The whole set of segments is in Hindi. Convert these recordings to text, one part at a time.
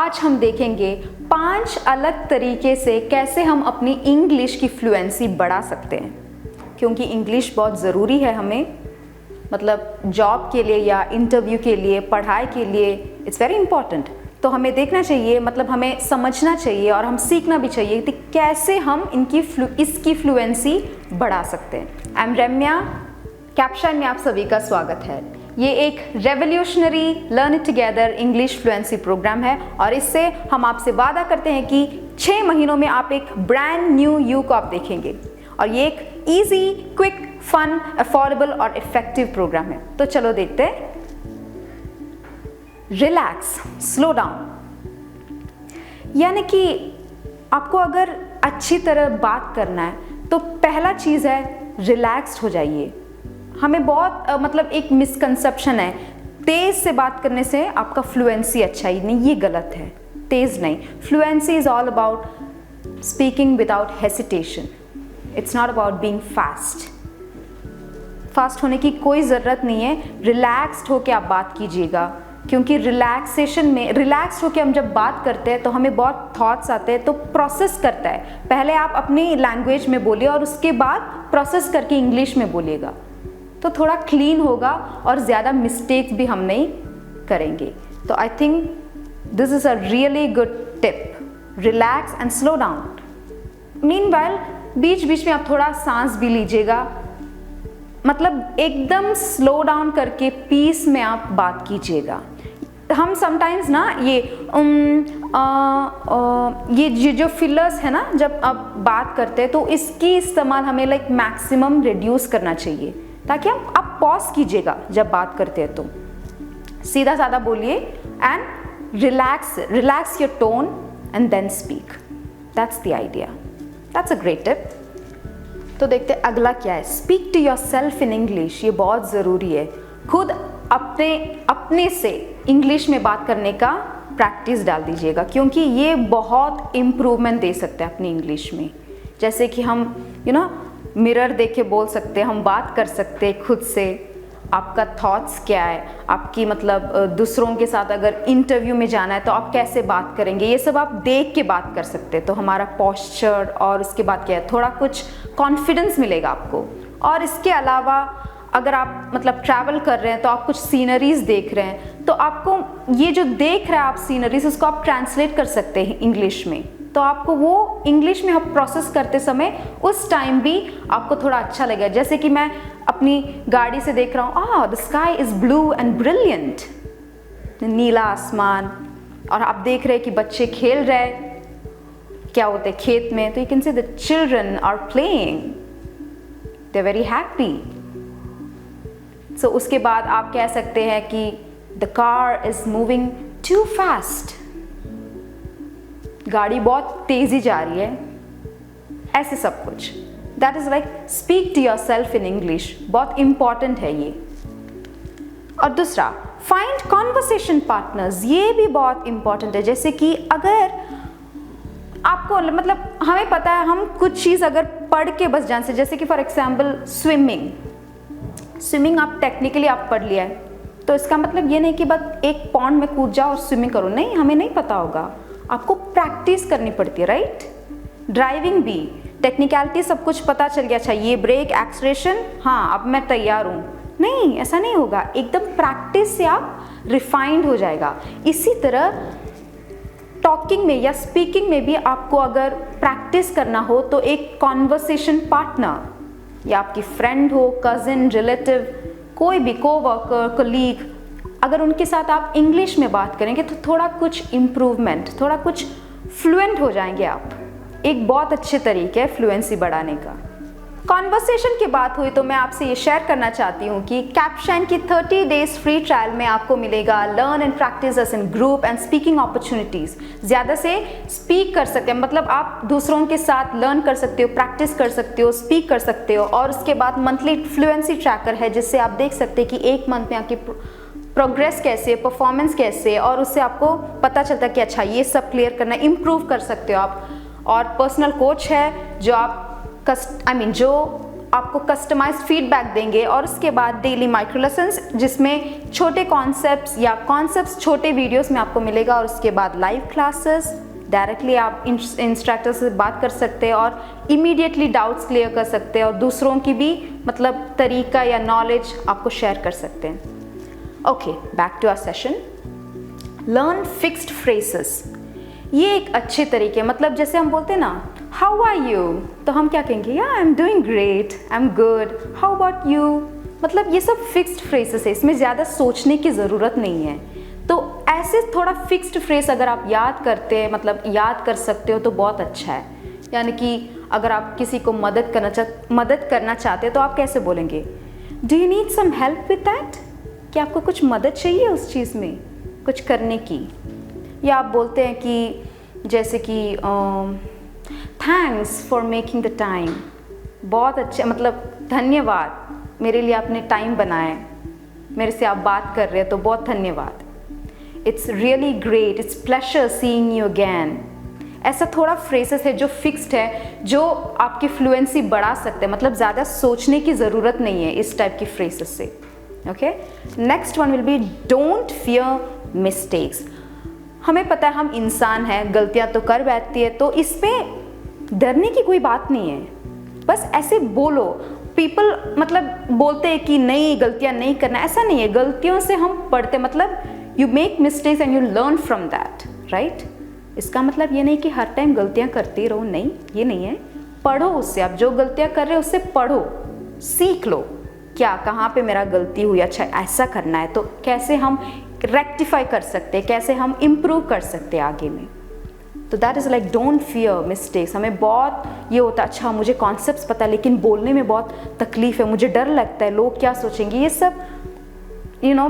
आज हम देखेंगे 5 अलग तरीके से कैसे हम अपनी इंग्लिश की फ्लुएंसी बढ़ा सकते हैं, क्योंकि इंग्लिश बहुत ज़रूरी है हमें, मतलब जॉब के लिए या इंटरव्यू के लिए, पढ़ाई के लिए इट्स वेरी इंपॉर्टेंट। तो हमें देखना चाहिए, मतलब हमें समझना चाहिए और हम सीखना भी चाहिए कि कैसे हम इसकी फ्लुएंसी बढ़ा सकते हैं। आई एम रम्या, कैप्शन में आप सभी का स्वागत है। ये एक revolutionary learn it together English fluency program है और इससे हम आपसे वादा करते हैं कि 6 महीनों में आप एक ब्रांड न्यू यू को आप देखेंगे। और ये एक इजी, क्विक, फन, अफोर्डेबल और इफेक्टिव प्रोग्राम है। तो चलो देखते हैं। रिलैक्स, स्लो डाउन, यानी कि आपको अगर अच्छी तरह बात करना है तो पहला चीज़ है रिलैक्स्ड हो जाइए। हमें बहुत मतलब एक मिसकंसेप्शन है, तेज़ से बात करने से आपका फ्लुएंसी अच्छा ही नहीं, ये गलत है। तेज़ नहीं, fluency is all about speaking without hesitation, it's not about being fast. Fast होने की कोई ज़रूरत नहीं है, रिलैक्स्ड होकर आप बात कीजिएगा, क्योंकि रिलैक्सेशन में, रिलैक्स होकर हम जब बात करते हैं तो हमें बहुत थॉट्स आते हैं, तो प्रोसेस करता है। पहले आप अपनी लैंग्वेज में बोलिए और उसके बाद प्रोसेस करके इंग्लिश में बोलिएगा, तो थोड़ा क्लीन होगा और ज़्यादा मिस्टेक्स भी हम नहीं करेंगे। तो I think this is a really good tip, relax and slow down. Meanwhile बीच बीच में आप थोड़ा सांस भी लीजिएगा, मतलब एकदम स्लो डाउन करके पीस में आप बात कीजिएगा। हम समटाइम्स ना ये जो फिलर्स है ना, जब आप बात करते हैं तो इसकी इस्तेमाल हमें लाइक मैक्सिमम रिड्यूस करना चाहिए, ताकि आप पॉज कीजिएगा जब बात करते हैं। तो सीधा साधा बोलिए and relax your tone and then speak. That's the idea, that's a great tip. तो देखते हैं अगला क्या है। Speak to yourself in English, ये बहुत ज़रूरी है। खुद अपने से इंग्लिश में बात करने का प्रैक्टिस डाल दीजिएगा, क्योंकि ये बहुत इम्प्रूवमेंट दे सकते हैं अपनी इंग्लिश में। जैसे कि हम मिरर देख के बोल सकते हैं, हम बात कर सकते हैं खुद से, आपका थॉट्स क्या है, आपकी मतलब दूसरों के साथ अगर इंटरव्यू में जाना है तो आप कैसे बात करेंगे, ये सब आप देख के बात कर सकते हैं। तो हमारा पोस्चर और उसके बाद क्या है, थोड़ा कुछ कॉन्फिडेंस मिलेगा आपको। और इसके अलावा अगर आप मतलब ट्रैवल कर रहे हैं तो आप कुछ सीनरीज देख रहे हैं, तो आपको ये जो देख रहे हैं आप सीनरीज, उसको आप ट्रांसलेट कर सकते हैं इंग्लिश में। तो आपको वो इंग्लिश में हम प्रोसेस करते समय उस टाइम भी आपको थोड़ा अच्छा लगेगा। जैसे कि मैं अपनी गाड़ी से देख रहा हूँ, the sky is blue and brilliant, नीला आसमान, और आप देख रहे हैं कि बच्चे खेल रहे हैं, क्या होते हैं खेत में, तो you can see the children are playing, they are very happy. So उसके बाद आप कह सकते हैं कि the car is moving too fast, गाड़ी बहुत तेज़ी जा रही है, ऐसे सब कुछ। That is like speak to yourself in English, बहुत इंपॉर्टेंट है ये। और दूसरा, फाइंड कॉन्वर्सेशन पार्टनर्स, ये भी बहुत इंपॉर्टेंट है। जैसे कि अगर आपको मतलब हमें पता है हम कुछ चीज़ अगर पढ़ के बस जान से, जैसे कि फॉर एग्जाम्पल स्विमिंग आप टेक्निकली आप पढ़ लिया है, तो इसका मतलब ये नहीं कि बस एक पॉन्ड में कूद जाओ और स्विमिंग करो, नहीं, हमें नहीं पता होगा, आपको प्रैक्टिस करनी पड़ती है, राइट। ड्राइविंग भी टेक्निकलिटी सब कुछ पता चल गया, अच्छा ये ब्रेक, एक्सलेरेशन, हाँ अब मैं तैयार हूँ, नहीं, ऐसा नहीं होगा। एकदम प्रैक्टिस से आप रिफाइंड हो जाएगा। इसी तरह टॉकिंग में या स्पीकिंग में भी आपको अगर प्रैक्टिस करना हो तो एक कॉन्वर्सेशन पार्टनर, या आपकी फ्रेंड हो, कजिन, रिलेटिव, कोई भी कोवर्कर, कलीग, अगर उनके साथ आप इंग्लिश में बात करेंगे तो थोड़ा कुछ इम्प्रूवमेंट, थोड़ा कुछ फ्लुएंट हो जाएंगे आप। एक बहुत अच्छे तरीके है फ्लुएंसी बढ़ाने का। कॉन्वर्सेशन की बात हुई तो मैं आपसे ये शेयर करना चाहती हूँ कि कैप्शन की 30 डेज फ्री ट्रायल में आपको मिलेगा learn and practice in group and speaking opportunities. ज़्यादा से स्पीक कर सकते हैं, मतलब आप दूसरों के साथ लर्न कर सकते हो, प्रैक्टिस कर सकते हो, स्पीक कर सकते हो। और उसके बाद मंथली फ्लुएंसी ट्रैकर है, जिससे आप देख सकते हैं कि एक मंथ में आपकी प्रोग्रेस कैसे, परफॉर्मेंस कैसे, और उससे आपको पता चलता है कि अच्छा ये सब क्लियर करना, इम्प्रूव कर सकते हो आप। और पर्सनल कोच है जो आप जो आपको कस्टमाइज्ड फीडबैक देंगे, और उसके बाद डेली माइक्रो लेसन्स जिसमें छोटे कॉन्सेप्ट्स या कॉन्सेप्ट्स छोटे वीडियोस में आपको मिलेगा, और उसके बाद लाइव क्लासेस डायरेक्टली आप इंस्ट्रक्टर से बात कर सकते हैं और इमीडिएटली डाउट्स क्लियर कर सकते हैं, और दूसरों की भी मतलब तरीका या नॉलेज आपको शेयर कर सकते हैं। Okay, back to our session. Learn fixed phrases. ये एक अच्छे तरीके, मतलब जैसे हम बोलते हैं ना हाउ आर यू, तो हम क्या कहेंगे, या I am doing great, I am good, how about you. मतलब ये सब फिक्स्ड फ्रेजेस है, इसमें ज़्यादा सोचने की ज़रूरत नहीं है। तो ऐसे थोड़ा फिक्स्ड फ्रेज अगर आप याद करते हैं, मतलब याद कर सकते हो तो बहुत अच्छा है। यानी कि अगर आप किसी को मदद करना चाहते हैं तो आप कैसे बोलेंगे, do you need some help with that, कि आपको कुछ मदद चाहिए उस चीज़ में कुछ करने की। या आप बोलते हैं कि जैसे कि thanks for making the time, बहुत अच्छे, मतलब धन्यवाद मेरे लिए आपने टाइम बनाया, मेरे से आप बात कर रहे हैं तो बहुत धन्यवाद। It's really great, it's pleasure seeing you again. ऐसा थोड़ा फ्रेजेस है जो फिक्स्ड है, जो आपकी फ्लुएंसी बढ़ा सकते हैं, मतलब ज़्यादा सोचने की ज़रूरत नहीं है इस टाइप की फ्रेजेस से। Okay, next one will be don't fear mistakes. हमें पता है हम इंसान हैं, गलतियां तो कर बैठती है, तो इसमें डरने की कोई बात नहीं है, बस ऐसे बोलो। पीपल मतलब बोलते हैं कि नहीं गलतियां नहीं करना, ऐसा नहीं है, गलतियों से हम पढ़ते, मतलब you make mistakes and you learn from that, right. इसका मतलब ये नहीं कि हर टाइम गलतियां करते रहो, नहीं, ये नहीं है। पढ़ो उससे, आप जो गलतियां कर रहे हो उससे पढ़ो, सीख लो क्या कहाँ पे मेरा गलती हुई, अच्छा ऐसा करना है तो कैसे हम रेक्टिफाई कर सकते हैं, कैसे हम इम्प्रूव कर सकते हैं आगे में। तो that is like don't fear mistakes. हमें बहुत ये होता है, अच्छा मुझे कॉन्सेप्ट्स पता है लेकिन बोलने में बहुत तकलीफ है, मुझे डर लगता है, लोग क्या सोचेंगे, ये सब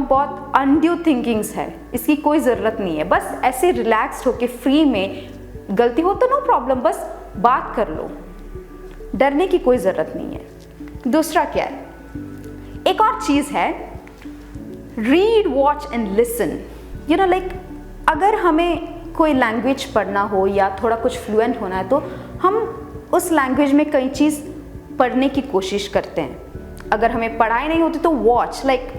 बहुत अनड्यू थिंकिंग्स है, इसकी कोई ज़रूरत नहीं है। बस ऐसे रिलैक्स्ड होके फ्री में, गलती हो तो नो प्रॉब्लम, बस बात कर लो, डरने की कोई ज़रूरत नहीं है। दूसरा क्या है, एक और चीज़ है, read watch and listen. Like अगर हमें कोई लैंग्वेज पढ़ना हो या थोड़ा कुछ फ्लुएंट होना है तो हम उस लैंग्वेज में कई चीज़ पढ़ने की कोशिश करते हैं। अगर हमें पढ़ाई नहीं होती तो watch, like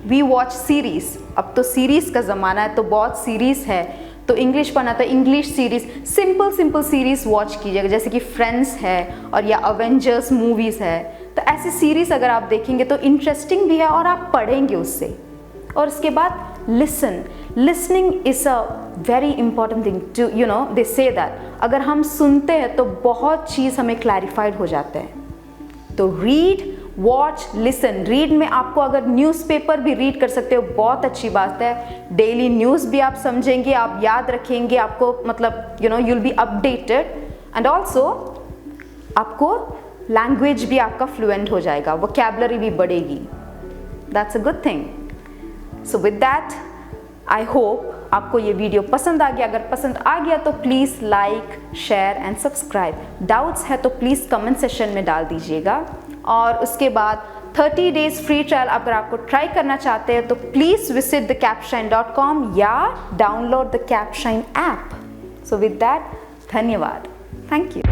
we watch series. अब तो सीरीज़ का ज़माना है तो बहुत सीरीज़ है, तो इंग्लिश पढ़ना तो English series, simple series watch कीजिएगा, जैसे कि फ्रेंड्स है और या अवेंजर्स मूवीज़ है। तो ऐसी सीरीज़ अगर आप देखेंगे तो इंटरेस्टिंग भी है और आप पढ़ेंगे उससे। और उसके बाद listening is a very important thing to they say that अगर हम सुनते हैं तो बहुत चीज़ हमें क्लैरिफाइड हो जाता है। तो रीड वॉच लिसन। रीड में आपको अगर न्यूज़पेपर भी रीड कर सकते हो, बहुत अच्छी बात है। डेली न्यूज़ भी आप समझेंगे, आप याद रखेंगे, आपको मतलब you will be updated, and also आपको लैंग्वेज भी आपका फ्लुएंट हो जाएगा, वोकैबुलरी भी बढ़ेगी। That's a good thing. So with that I hope आपको ये वीडियो पसंद आ गया। अगर पसंद आ गया तो please like, share and subscribe. Doubts है तो प्लीज़ कमेंट सेशन में डाल दीजिएगा। और उसके बाद 30 डेज फ्री ट्रायल अगर आपको ट्राई करना चाहते हैं तो प्लीज़ विजिट thecapshine.com या download the Capshine app. So with that, धन्यवाद, थैंक यू।